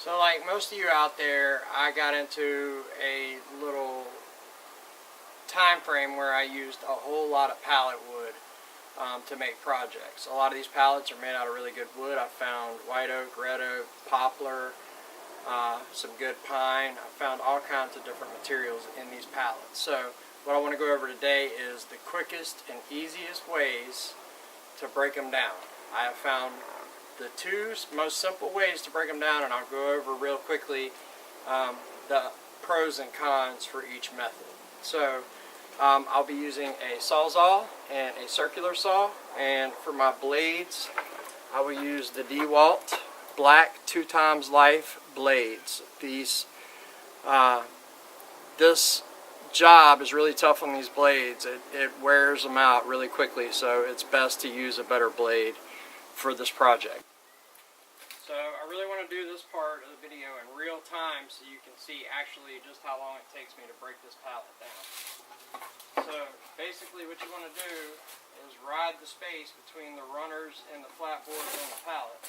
So like most of you out there, I got into a little time frame where I used a whole lot of pallet wood to make projects. A lot of these pallets are made out of really good wood. I found white oak, red oak, poplar, some good pine. I found all kinds of different materials in these pallets. So what I want to go over today is the quickest and easiest ways to break them down. I have found the two most simple ways to break them down, and I'll go over real quickly the pros and cons for each method. So I'll be using a Sawzall and a circular saw, and for my blades I will use the DeWalt black 2x life blades. These this job is really tough on these blades. It wears them out really quickly, so it's best to use a better blade for this project. So I really want to do this part of the video in real time so you can see actually just how long it takes me to break this pallet down. So basically what you want to do is ride the space between the runners and the flatboards on the pallet.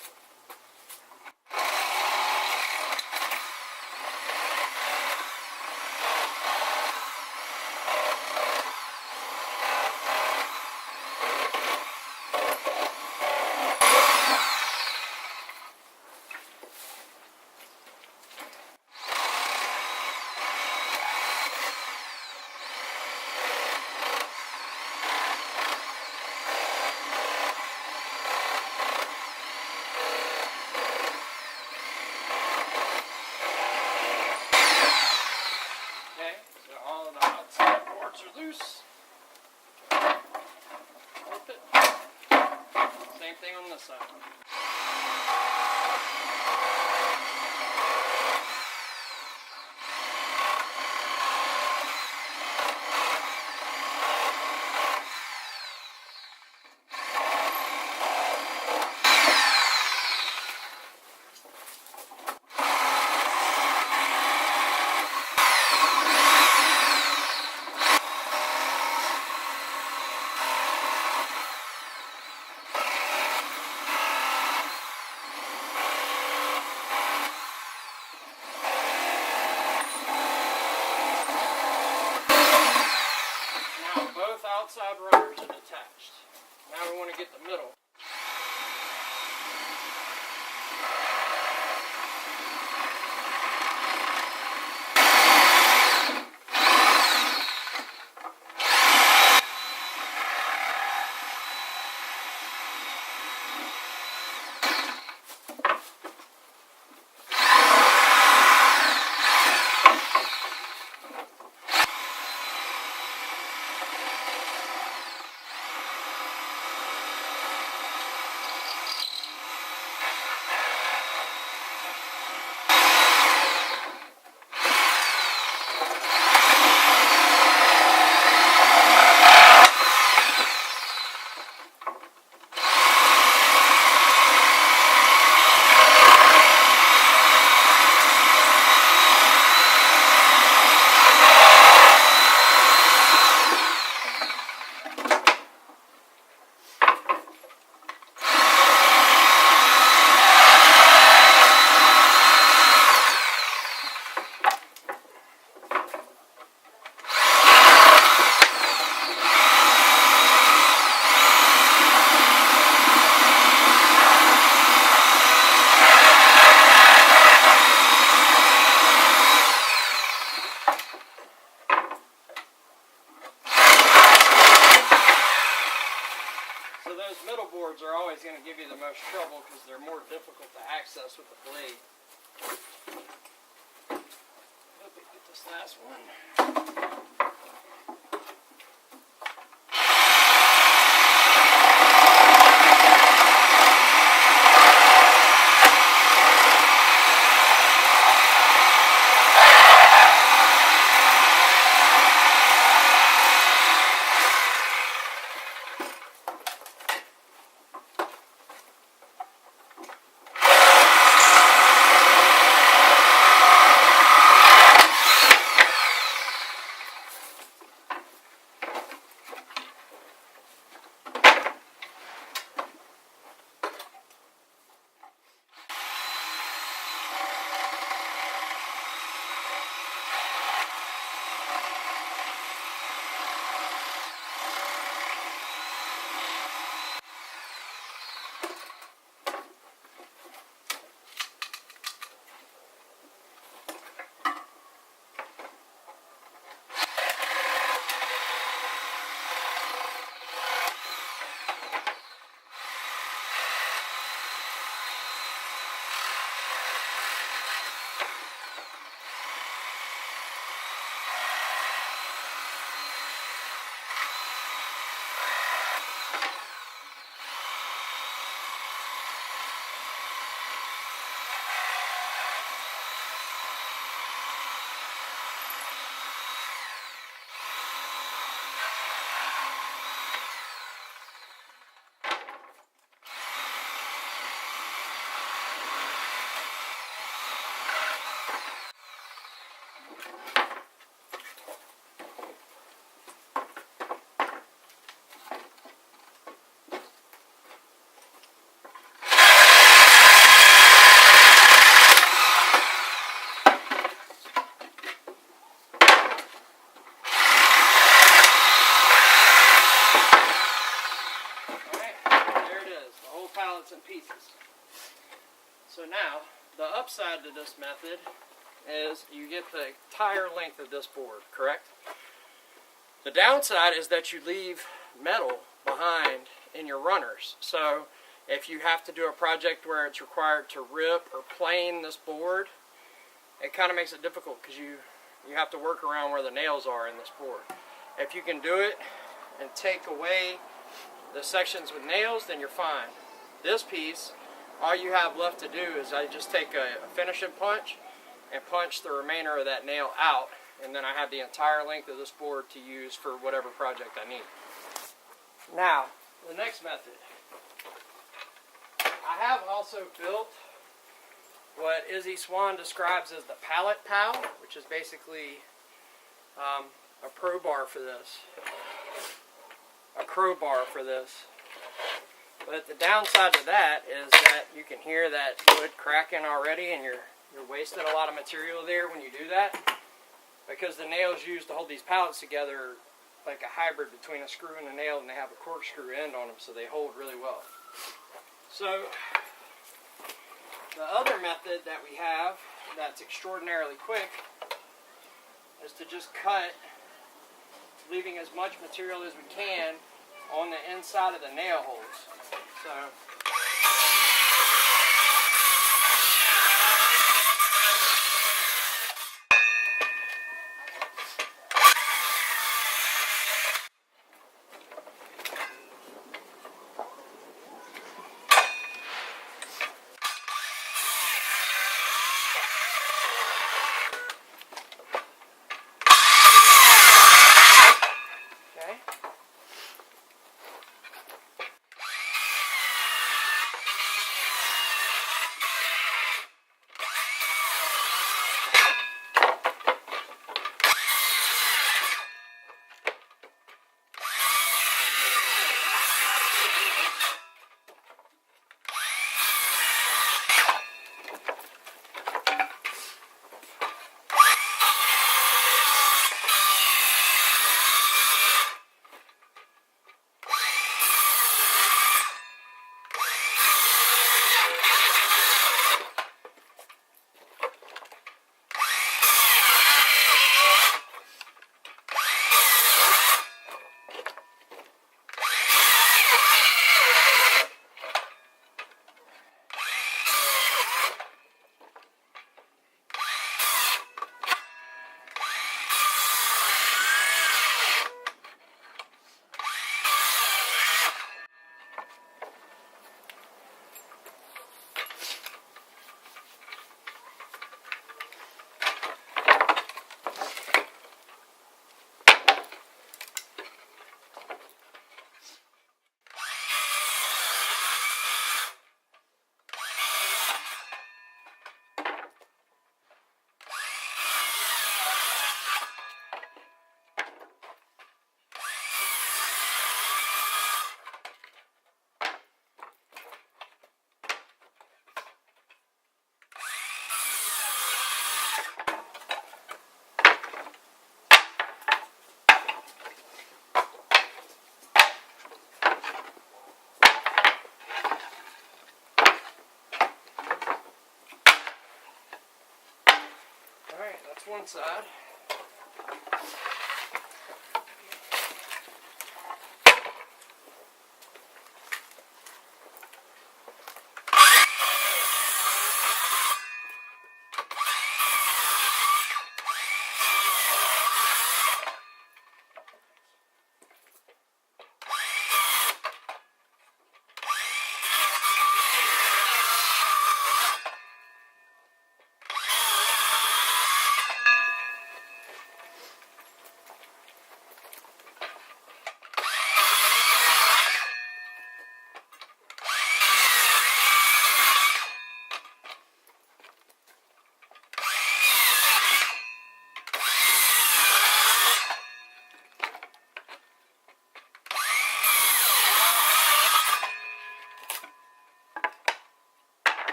Are loose. Flip it. Same thing on this side. Outside runners are detached. Now we want to get the middle. Middle boards are always going to give you the most trouble because they're more difficult to access with the blade. Hope we get this last one. pallets in pieces. So now, the upside to this method is you get the entire length of this board, correct? The downside is that you leave metal behind in your runners. So if you have to do a project where it's required to rip or plane this board, it kind of makes it difficult because you have to work around where the nails are in this board. If you can do it and take away the sections with nails, then you're fine. This piece, all you have left to do is I just take a finishing punch and punch the remainder of that nail out, and then I have the entire length of this board to use for whatever project I need. Now, the next method. I have also built what Izzy Swan describes as the Pallet Pal, which is basically a crowbar for this. But the downside to that is that you can hear that wood cracking already, and you're wasting a lot of material there when you do that, because the nails used to hold these pallets together are like a hybrid between a screw and a nail, and they have a corkscrew end on them, so they hold really well. So the other method that we have that's extraordinarily quick is to just cut, leaving as much material as we can on the inside of the nail holes. So alright, that's one side.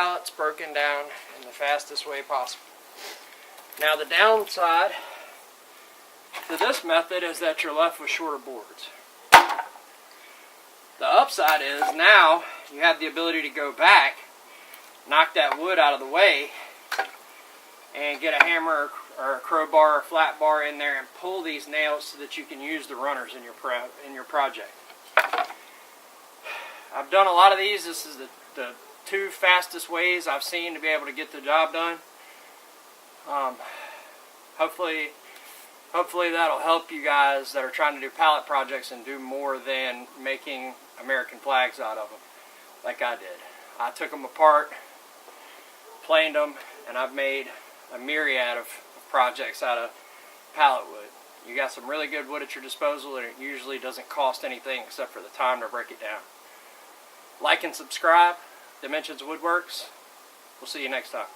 pallets broken down in the fastest way possible. Now the downside to this method is that you're left with shorter boards. The upside is now you have the ability to go back, knock that wood out of the way, and get a hammer or a crowbar or flat bar in there and pull these nails so that you can use the runners in your project. I've done a lot of these. This is the two fastest ways I've seen to be able to get the job done. Hopefully that'll help you guys that are trying to do pallet projects and do more than making American flags out of them like I did. I took them apart, planed them, and I've made a myriad of projects out of pallet wood. You got some really good wood at your disposal, and it usually doesn't cost anything except for the time to break it down. Like and subscribe. Dimensions Woodworks. We'll see you next time.